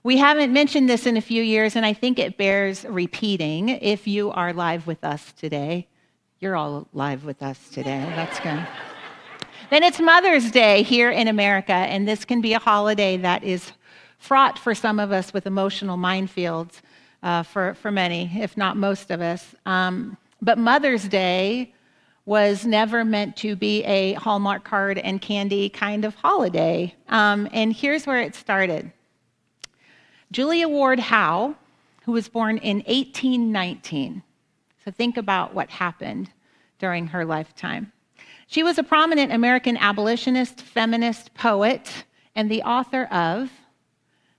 We haven't mentioned this in a few years, and I think it bears repeating. If you are live with us today, you're all live with us today. That's good. Then it's Mother's Day here in America, and this can be a holiday that is fraught for some of us with emotional minefields, for many, if not most of us. But Mother's Day was never meant to be a Hallmark card and candy kind of holiday. And here's where it started. Julia Ward Howe, who was born in 1819. So think about what happened during her lifetime. She was a prominent American abolitionist, feminist, poet, and the author of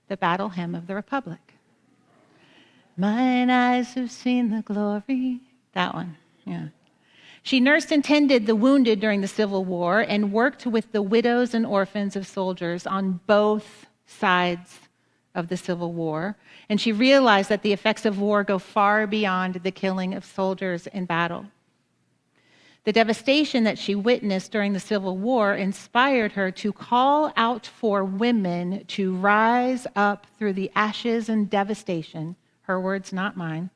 the Battle Hymn of the Republic. Mine eyes have seen the glory. That one, yeah. She nursed and tended the wounded during the Civil War and worked with the widows and orphans of soldiers on both sides of the Civil War. And she realized that the effects of war go far beyond the killing of soldiers in battle. The devastation that she witnessed during the Civil War inspired her to call out for women to rise up through the ashes and devastation, her words, not mine,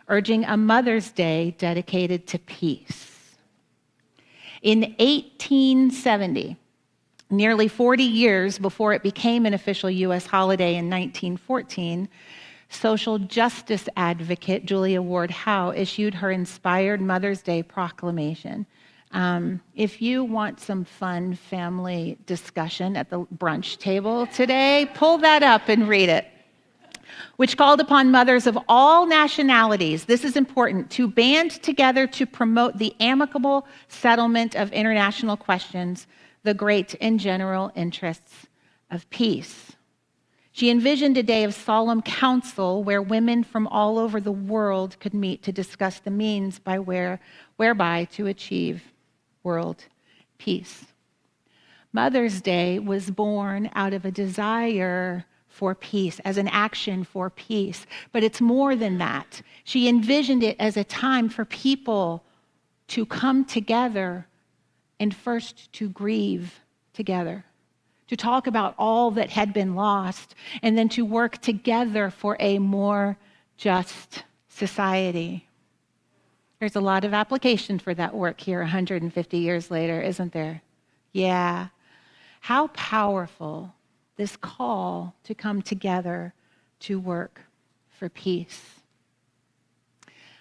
urging a Mother's Day dedicated to peace. In 1870, nearly 40 years before it became an official U.S. holiday in 1914, social justice advocate Julia Ward Howe issued her inspired Mother's Day proclamation. If you want some fun family discussion at the brunch table today, pull that up and read it. Which called upon mothers of all nationalities, this is important, to band together to promote the amicable settlement of international questions, the great and general interests of peace. She envisioned a day of solemn council where women from all over the world could meet to discuss the means whereby to achieve world peace. Mother's Day was born out of a desire for peace, as an action for peace. But it's more than that. She envisioned it as a time for people to come together and first to grieve together, to talk about all that had been lost, and then to work together for a more just society. There's a lot of application for that work here 150 years later, isn't there? Yeah. How powerful this call to come together to work for peace.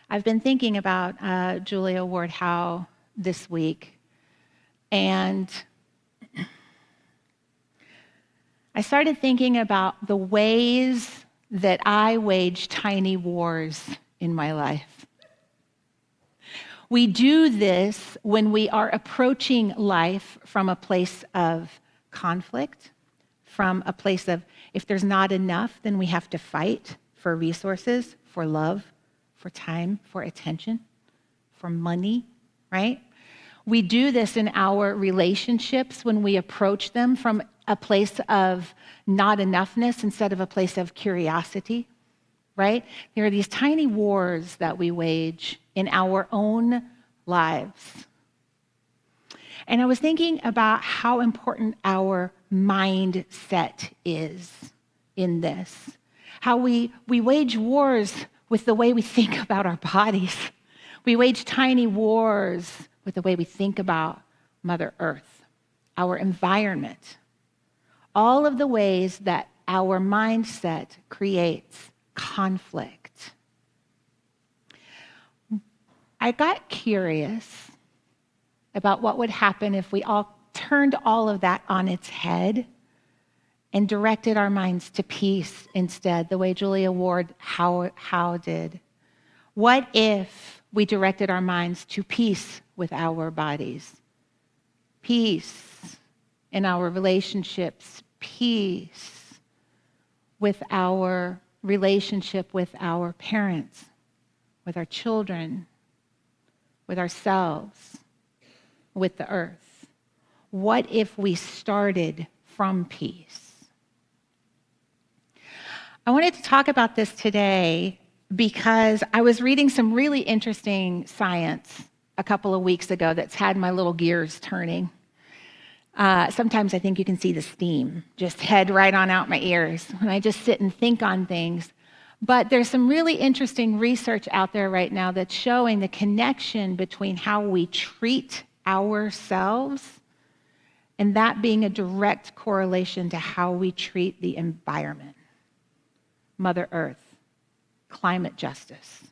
I've been thinking about Julia Ward Howe this week, and I started thinking about the ways that I wage tiny wars in my life. We do this when we are approaching life from a place of conflict, from a place of, if there's not enough, then we have to fight for resources, for love, for time, for attention, for money, right? We do this in our relationships when we approach them from a place of not enoughness instead of a place of curiosity, right? There are these tiny wars that we wage in our own lives. And I was thinking about how important our mindset is in this. How we wage wars with the way we think about our bodies. We wage tiny wars with the way we think about Mother Earth, our environment. All of the ways that our mindset creates conflict. I got curious about what would happen if we all turned all of that on its head and directed our minds to peace instead, the way Julia Ward Howe did. What if we directed our minds to peace with our bodies? Peace in our relationships, peace with our relationship with our parents, with our children, with ourselves, with the earth. What if we started from peace? I wanted to talk about this today because I was reading some really interesting science a couple of weeks ago that's had my little gears turning. Sometimes I think you can see the steam just head right on out my ears when I just sit and think on things. But there's some really interesting research out there right now that's showing the connection between how we treat ourselves and that being a direct correlation to how we treat the environment, Mother Earth, climate justice.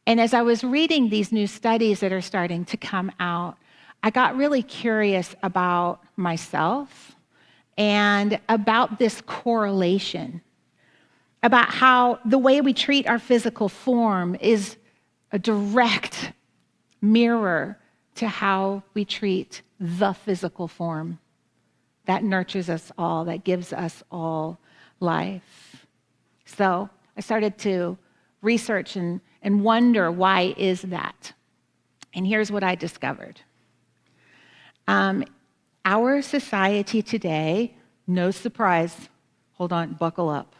And as I was reading these new studies that are starting to come out, I got really curious about myself and about this correlation, about how the way we treat our physical form is a direct mirror to how we treat the physical form that nurtures us all, that gives us all life. So I started to research and wonder, why is that? And here's what I discovered. Our society today, no surprise, hold on, buckle up.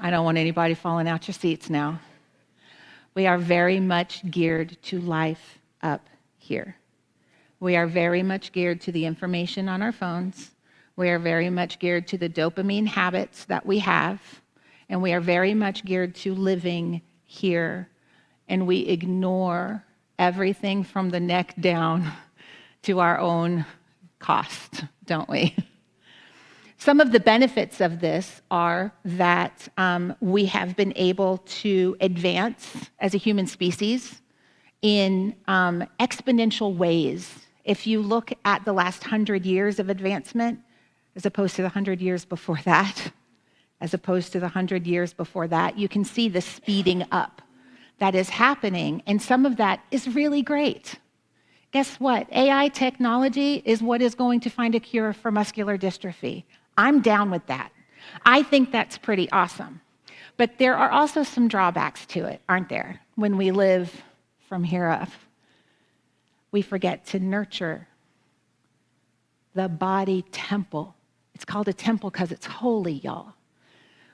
I don't want anybody falling out your seats now. We are very much geared to life up here. We are very much geared to the information on our phones. We are very much geared to the dopamine habits that we have. And we are very much geared to living here. And we ignore everything from the neck down to our own cost, don't we? Some of the benefits of this are that we have been able to advance as a human species in exponential ways. If you look at the last 100 years of advancement, as opposed to the 100 years before that, as opposed to the 100 years before that, you can see the speeding up that is happening, and some of that is really great. Guess what? AI technology is what is going to find a cure for muscular dystrophy. I'm down with that. I think that's pretty awesome. But there are also some drawbacks to it, aren't there? When we live from here up, we forget to nurture the body temple. It's called a temple because it's holy, y'all.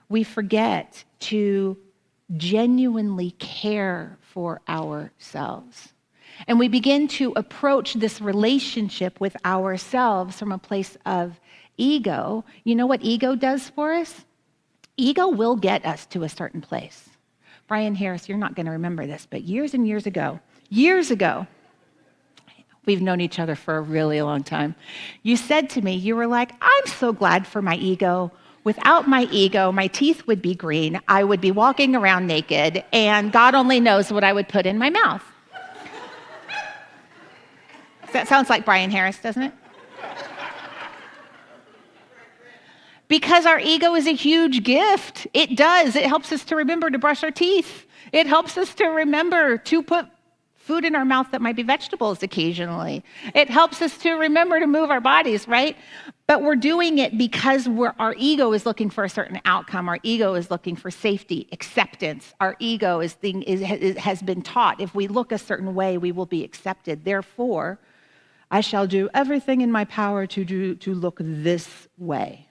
We forget to genuinely care for ourselves. And we begin to approach this relationship with ourselves from a place of ego. You know what ego does for us? Ego will get us to a certain place. Brian Harris, you're not going to remember this, but years and years ago, we've known each other for a really long time, you said to me, you were like, I'm so glad for my ego. Without my ego, my teeth would be green, I would be walking around naked, and God only knows what I would put in my mouth. That sounds like Brian Harris, doesn't it? Because our ego is a huge gift. It does. It helps us to remember to brush our teeth. It helps us to remember to put food in our mouth that might be vegetables occasionally. It helps us to remember to move our bodies, right? But we're doing it because our ego is looking for a certain outcome. Our ego is looking for safety, acceptance. Our ego has been taught if we look a certain way, we will be accepted. Therefore, I shall do everything in my power to look this way.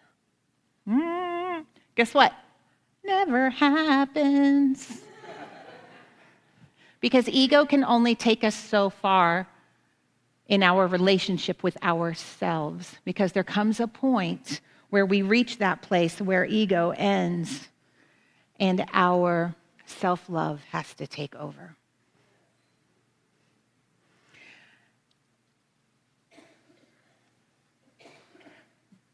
Guess what? Never happens. Because ego can only take us so far in our relationship with ourselves. Because there comes a point where we reach that place where ego ends and our self-love has to take over.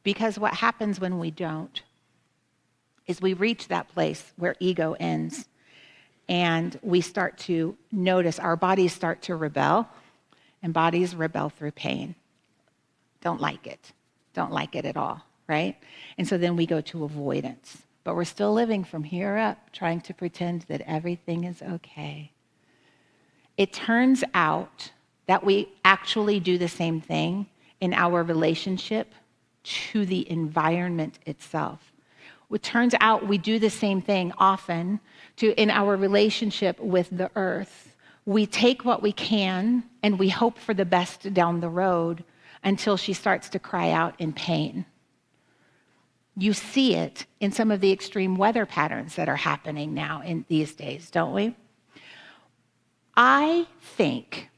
Because what happens when we don't is we reach that place where ego ends and we start to notice our bodies start to rebel, and bodies rebel through pain. Don't like it at all, right? And so then we go to avoidance. But we're still living from here up, trying to pretend that everything is okay. It turns out that we actually do the same thing in our relationship to the environment itself. It turns out we do the same thing often in our relationship with the earth. We take what we can and we hope for the best down the road until she starts to cry out in pain. You see it in some of the extreme weather patterns that are happening now in these days, don't we? I think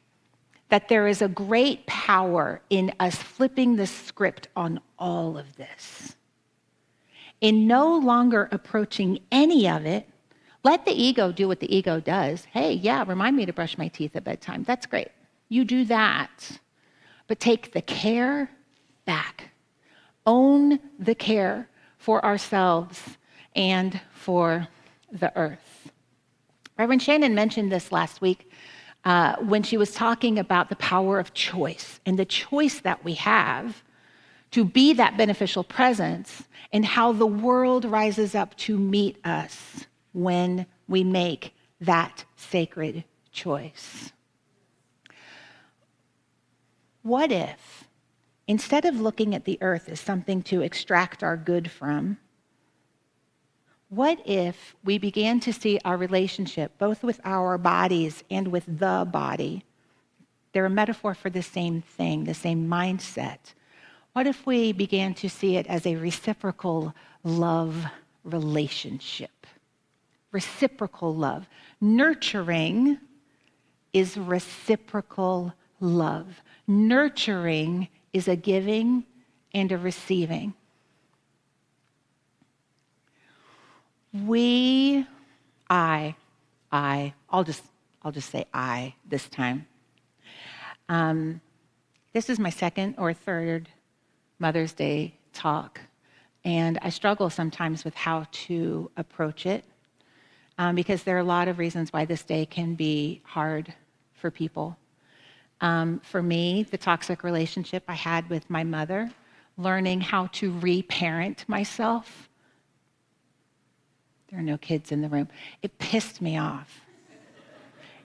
that there is a great power in us flipping the script on all of this. In no longer approaching any of it, let the ego do what the ego does. Hey, yeah, remind me to brush my teeth at bedtime. That's great. You do that. But take the care back. Own the care for ourselves and for the earth. Reverend Shannon mentioned this last week when she was talking about the power of choice and the choice that we have to be that beneficial presence and how the world rises up to meet us when we make that sacred choice. What if, instead of looking at the earth as something to extract our good from, what if we began to see our relationship, both with our bodies and with the body, they're a metaphor for the same thing, the same mindset. What if we began to see it as a reciprocal love relationship? Reciprocal love. Nurturing is reciprocal love. Nurturing is a giving and a receiving. I'll just say I this time. This is my second or third Mother's Day talk, and I struggle sometimes with how to approach it because there are a lot of reasons why this day can be hard for people. For me, the toxic relationship I had with my mother, learning how to reparent myself. There are no kids in the room. It pissed me off.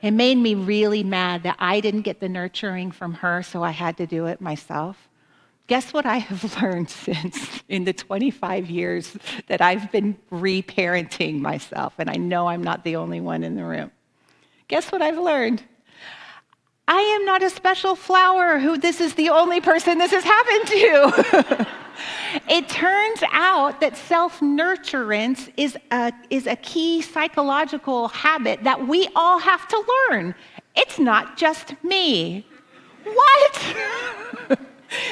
It made me really mad that I didn't get the nurturing from her, so I had to do it myself. Guess what I have learned since in the 25 years that I've been reparenting myself, and I know I'm not the only one in the room. Guess what I've learned? I am not a special flower who this is the only person this has happened to. It turns out that self-nurturance is a key psychological habit that we all have to learn. It's not just me. What?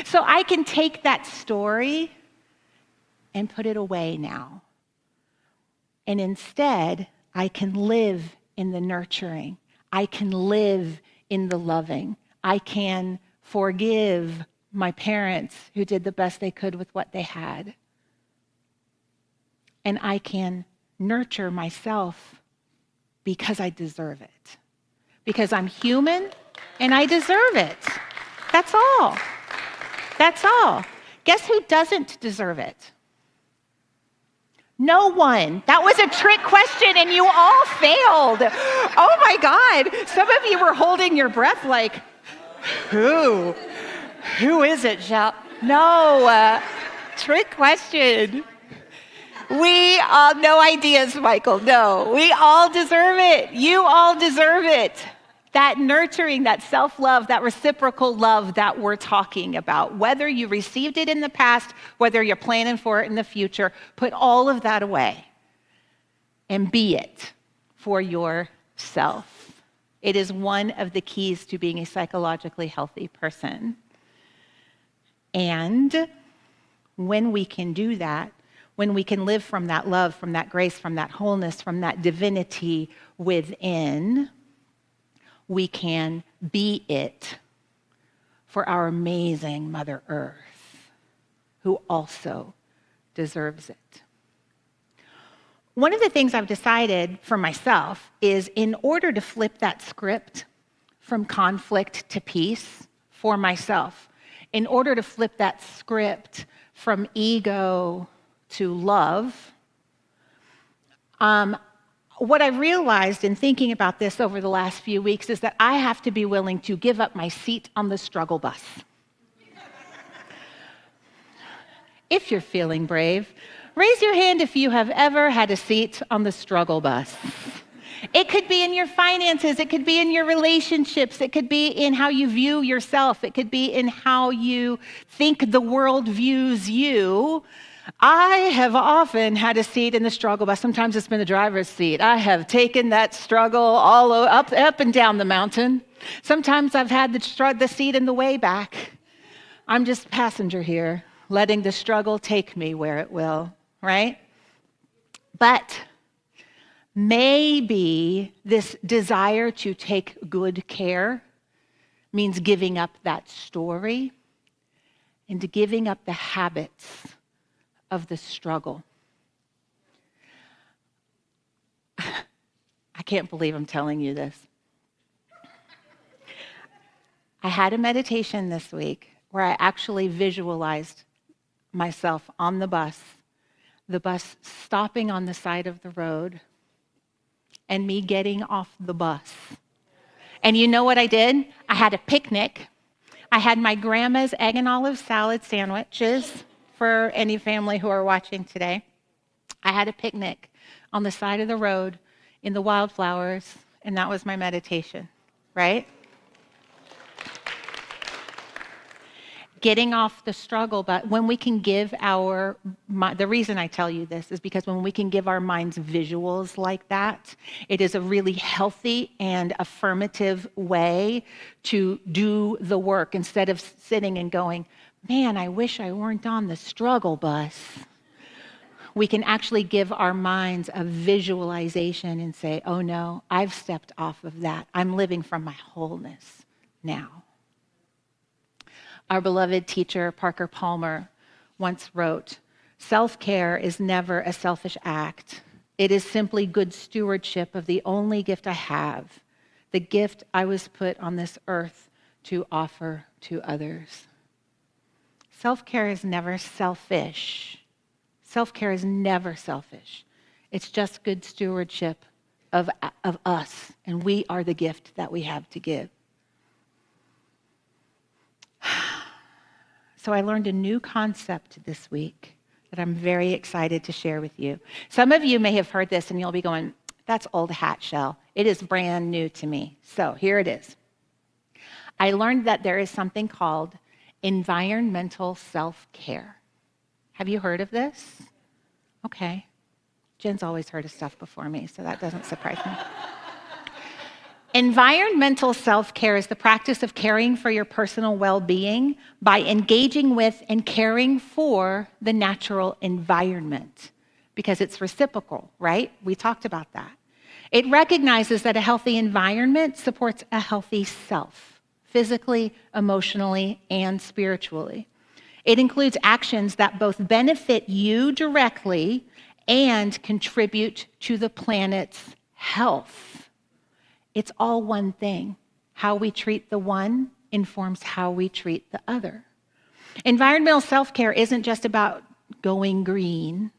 So I can take that story and put it away now. And instead, I can live in the nurturing. I can live in the loving. I can forgive my parents who did the best they could with what they had. And I can nurture myself because I deserve it. Because I'm human and I deserve it. That's all. That's all. Guess who doesn't deserve it? No one. That was a trick question and you all failed. Oh my God. Some of you were holding your breath like, who? Who is it, Shell? No, trick question. We all, no ideas, Michael, no. We all deserve it. You all deserve it. That nurturing, that self-love, that reciprocal love that we're talking about, whether you received it in the past, whether you're planning for it in the future, put all of that away and be it for yourself. It is one of the keys to being a psychologically healthy person. And when we can do that, when we can live from that love, from that grace, from that wholeness, from that divinity within, we can be it for our amazing Mother Earth, who also deserves it. One of the things I've decided for myself is in order to flip that script from conflict to peace for myself, in order to flip that script from ego to love, what I've realized in thinking about this over the last few weeks is that I have to be willing to give up my seat on the struggle bus. If you're feeling brave, raise your hand if you have ever had a seat on the struggle bus. It could be in your finances, it could be in your relationships, it could be in how you view yourself, it could be in how you think the world views you. I have often had a seat in the struggle bus. Sometimes it's been the driver's seat. I have taken that struggle all up and down the mountain. Sometimes I've had the seat in the way back. I'm just passenger here, letting the struggle take me where it will, right? But maybe this desire to take good care means giving up that story and giving up the habits of the struggle. I can't believe I'm telling you this. I had a meditation this week where I actually visualized myself on the bus stopping on the side of the road, and me getting off the bus. And you know what I did? I had a picnic. I had my grandma's egg and olive salad sandwiches for any family who are watching today. I had a picnic on the side of the road in the wildflowers, and that was my meditation, right? Getting off the struggle, but when we can give the reason I tell you this is because when we can give our minds visuals like that, it is a really healthy and affirmative way to do the work instead of sitting and going, man, I wish I weren't on the struggle bus. We can actually give our minds a visualization and say, oh no, I've stepped off of that. I'm living from my wholeness now. Our beloved teacher, Parker Palmer, once wrote, self-care is never a selfish act. It is simply good stewardship of the only gift I have, the gift I was put on this earth to offer to others. Self-care is never selfish. Self-care is never selfish. It's just good stewardship of us, and we are the gift that we have to give. So I learned a new concept this week that I'm very excited to share with you. Some of you may have heard this and you'll be going, that's old hat, Shell. It is brand new to me. So here it is. I learned that there is something called environmental self-care. Have you heard of this? Okay. Jen's always heard of stuff before me, so that doesn't surprise me. Environmental self-care is the practice of caring for your personal well-being by engaging with and caring for the natural environment, because it's reciprocal, right? We talked about that. It recognizes that a healthy environment supports a healthy self, physically, emotionally, and spiritually. It includes actions that both benefit you directly and contribute to the planet's health. It's all one thing. How we treat the one informs how we treat the other. Environmental self-care isn't just about going green,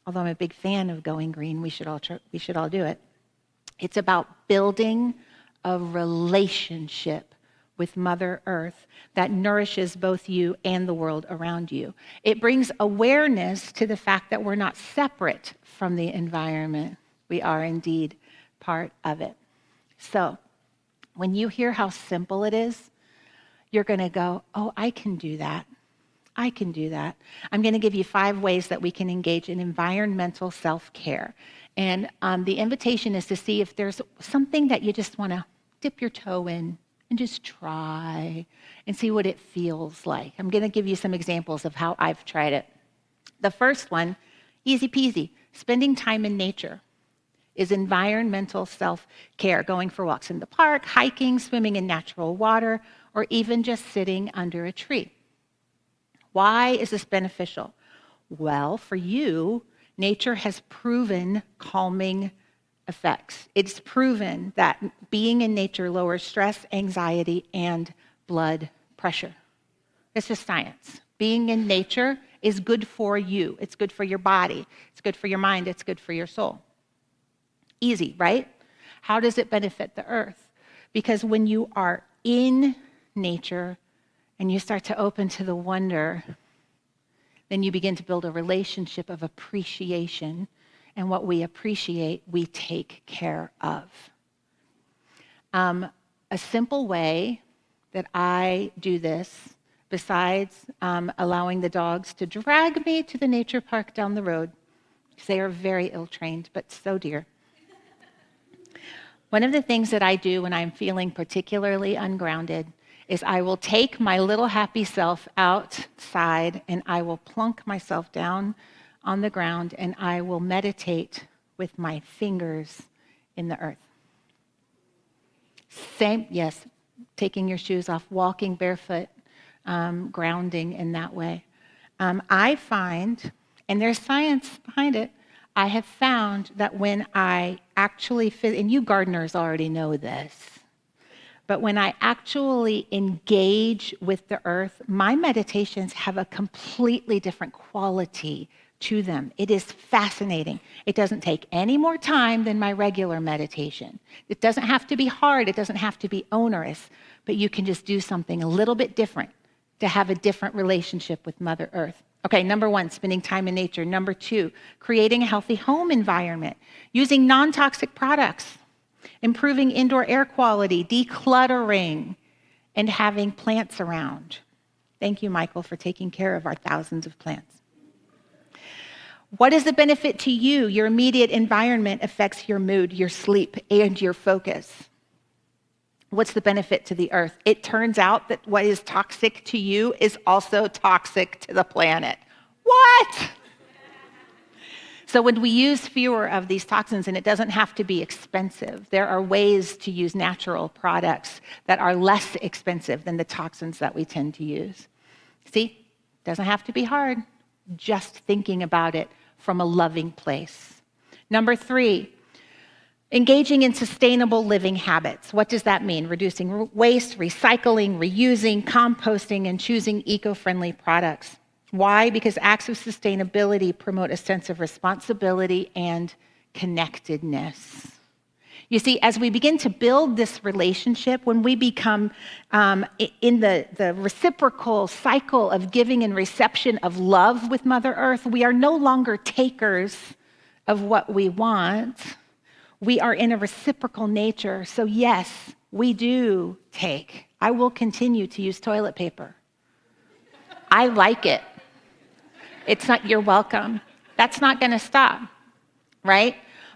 although I'm a big fan of going green. We should all do it. It's about building a relationship with Mother Earth that nourishes both you and the world around you. It brings awareness to the fact that we're not separate from the environment. We are indeed part of it. So when you hear how simple it is, you're going to go, oh, I can do that. I can do that. I'm going to give you 5 ways that we can engage in environmental self-care. And the invitation is to see if there's something that you just want to dip your toe in and just try and see what it feels like. I'm going to give you some examples of how I've tried it. The first one, easy peasy, spending time in nature is environmental self-care, going for walks in the park, hiking, swimming in natural water, or even just sitting under a tree. Why is this beneficial? Well, for you, nature has proven calming effects. It's proven that being in nature lowers stress, anxiety, and blood pressure. It's just science. Being in nature is good for you. It's good for your body. It's good for your mind. It's good for your soul. Easy, right? How does it benefit the earth? Because when you are in nature and you start to open to the wonder, then you begin to build a relationship of appreciation. And what we appreciate, we take care of. A simple way that I do this, besides allowing the dogs to drag me to the nature park down the road, because they are very ill-trained, but so dear. One of the things that I do when I'm feeling particularly ungrounded is I will take my little happy self outside and I will plunk myself down on the ground and I will meditate with my fingers in the earth. Same, yes, taking your shoes off, walking barefoot, grounding in that way. I find, and there's science behind it, I have found that when I actually, and you gardeners already know this, but when I actually engage with the earth, my meditations have a completely different quality to them. It is fascinating. It doesn't take any more time than my regular meditation. It doesn't have to be hard. It doesn't have to be onerous, but you can just do something a little bit different to have a different relationship with Mother Earth. Okay, number one, spending time in nature. Number two, creating a healthy home environment, using non-toxic products, improving indoor air quality, decluttering, and having plants around. Thank you, Michael, for taking care of our thousands of plants. What is the benefit to you? Your immediate environment affects your mood, your sleep, and your focus. What's the benefit to the earth? It turns out that what is toxic to you is also toxic to the planet. What? So when we use fewer of these toxins, and it doesn't have to be expensive, there are ways to use natural products that are less expensive than the toxins that we tend to use. See, doesn't have to be hard, just thinking about it from a loving place. Number three, engaging in sustainable living habits. What does that mean? Reducing waste, recycling, reusing, composting, and choosing eco-friendly products. Why? Because acts of sustainability promote a sense of responsibility and connectedness. You see, as we begin to build this relationship, when we become in the reciprocal cycle of giving and reception of love with Mother Earth, we are no longer takers of what we want. We are in a reciprocal nature. So yes, we do take. I will continue to use toilet paper. I like it. It's not, you're welcome. That's not going to stop, right?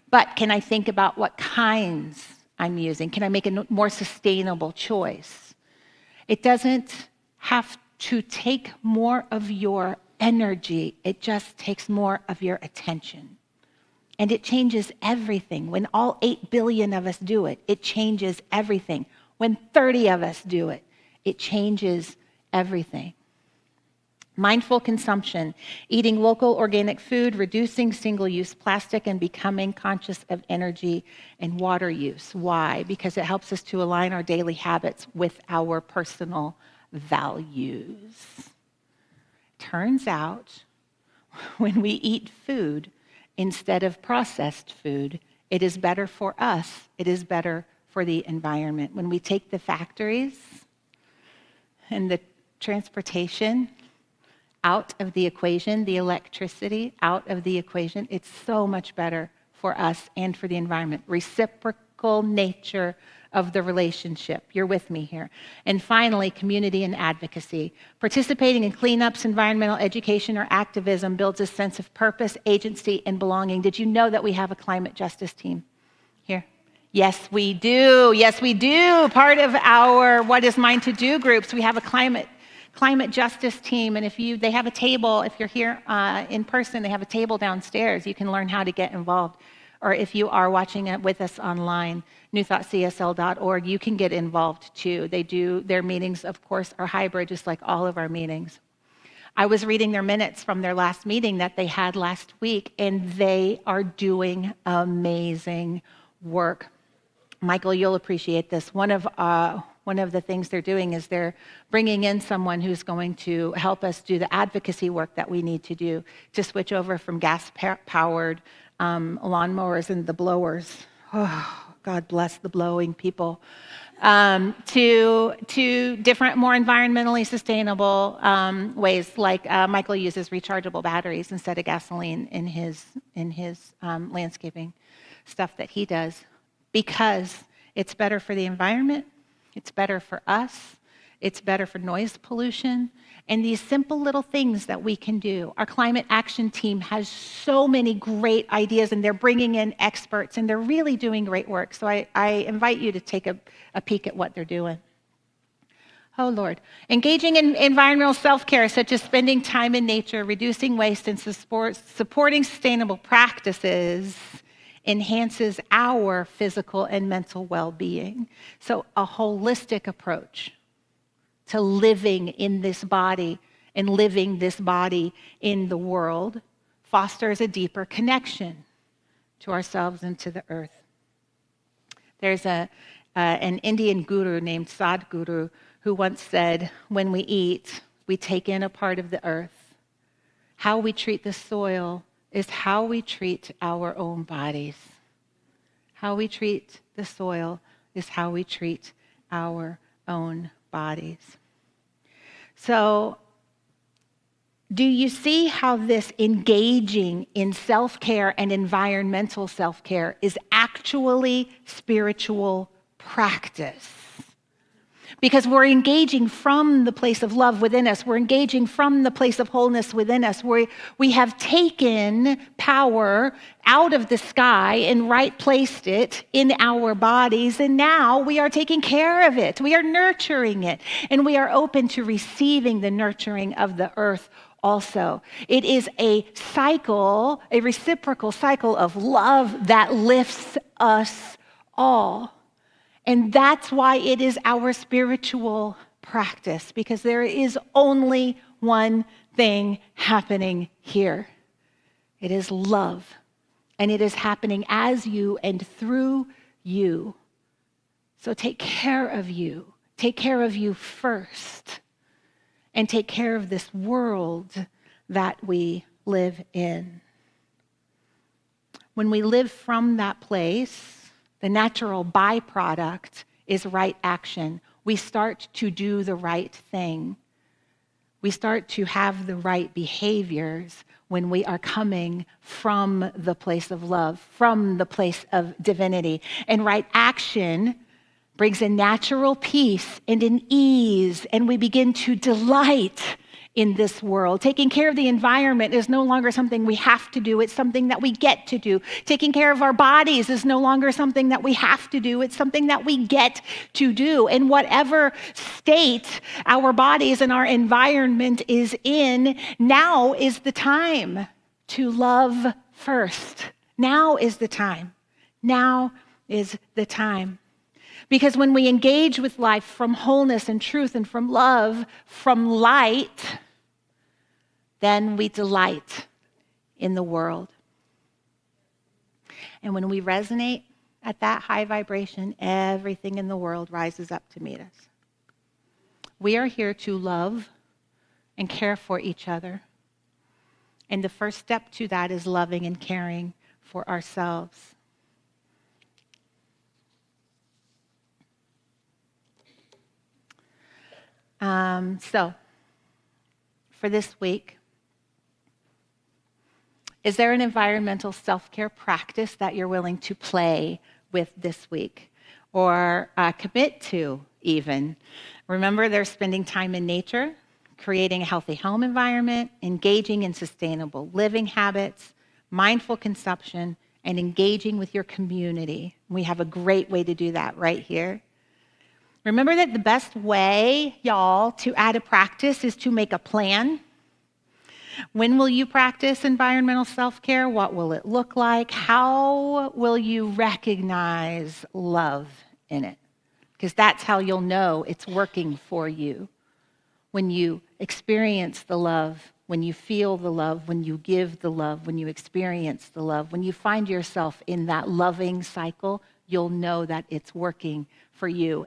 But can I think about what kinds I'm using? Can I make a more sustainable choice? It doesn't have to take more of your energy. It just takes more of your attention. And it changes everything. When all 8 billion of us do it, it changes everything. When 30 of us do it, it changes everything. Mindful consumption, eating local organic food, reducing single-use plastic, and becoming conscious of energy and water use. Why? Because it helps us to align our daily habits with our personal values. Turns out, when we eat food instead of processed food, it is better for us. It is better for the environment. When we take the factories and the transportation out of the equation, the electricity out of the equation, it's so much better for us and for the environment. Reciprocal nature of the relationship. You're with me here. And finally, community and advocacy. Participating in cleanups, environmental education, or activism builds a sense of purpose, agency, and belonging. Did you know that we have a climate justice team here? Yes, we do. Yes, we do. Part of our What Is Mine to Do groups, we have a climate justice team, and they have a table. If you're here in person, they have a table downstairs. You can learn how to get involved. Or if you are watching it with us online, newthoughtcsl.org, you can get involved too. Their meetings, of course, are hybrid, just like all of our meetings. I was reading their minutes from their last meeting that they had last week, and they are doing amazing work. Michael, you'll appreciate this. One of the things they're doing is they're bringing in someone who's going to help us do the advocacy work that we need to do to switch over from gas-powered lawnmowers and the blowers. Oh, God bless the blowing people. To different, more environmentally sustainable ways, like Michael uses rechargeable batteries instead of gasoline in his landscaping stuff that he does, because it's better for the environment, it's better for us, It's better for noise pollution. And these simple little things that we can do. Our climate action team has so many great ideas, and they're bringing in experts, and they're really doing great work. So I invite you to take a peek at what they're doing. Oh, Lord. Engaging in environmental self-care, such as spending time in nature, reducing waste, and supporting sustainable practices, enhances our physical and mental well-being. So a holistic approach to living in this body and living this body in the world fosters a deeper connection to ourselves and to the earth. There's an Indian guru named Sadhguru who once said, when we eat, we take in a part of the earth. How we treat the soil is how we treat our own bodies. How we treat the soil is how we treat our own bodies. So, do you see how this engaging in self-care and environmental self-care is actually spiritual practice? Because we're engaging from the place of love within us. We're engaging from the place of wholeness within us. We have taken power out of the sky and right-placed it in our bodies, and now we are taking care of it. We are nurturing it, and we are open to receiving the nurturing of the earth also. It is a cycle, a reciprocal cycle of love that lifts us all. And that's why it is our spiritual practice, because there is only one thing happening here. It is love, and it is happening as you and through you. So take care of you. Take care of you first, and take care of this world that we live in. When we live from that place, the natural byproduct is right action. We start to do the right thing. We start to have the right behaviors when we are coming from the place of love, from the place of divinity. And right action brings a natural peace and an ease, and we begin to delight in this world. Taking care of the environment is no longer something we have to do. It's something that we get to do. Taking care of our bodies is no longer something that we have to do. It's something that we get to do. And whatever state our bodies and our environment is in, now is the time to love first. Now is the time. Now is the time. Because when we engage with life from wholeness and truth and from love, from light, then we delight in the world. And when we resonate at that high vibration, everything in the world rises up to meet us. We are here to love and care for each other. And the first step to that is loving and caring for ourselves. So, for this week, is there an environmental self-care practice that you're willing to play with this week or commit to even? Remember, they're spending time in nature, creating a healthy home environment, engaging in sustainable living habits, mindful consumption, and engaging with your community. We have a great way to do that right here. Remember that the best way, y'all, to add a practice is to make a plan. When will you practice environmental self-care? What will it look like? How will you recognize love in it? Because that's how you'll know it's working for you. When you experience the love, when you feel the love, when you give the love, when you experience the love, when you find yourself in that loving cycle, you'll know that it's working for you.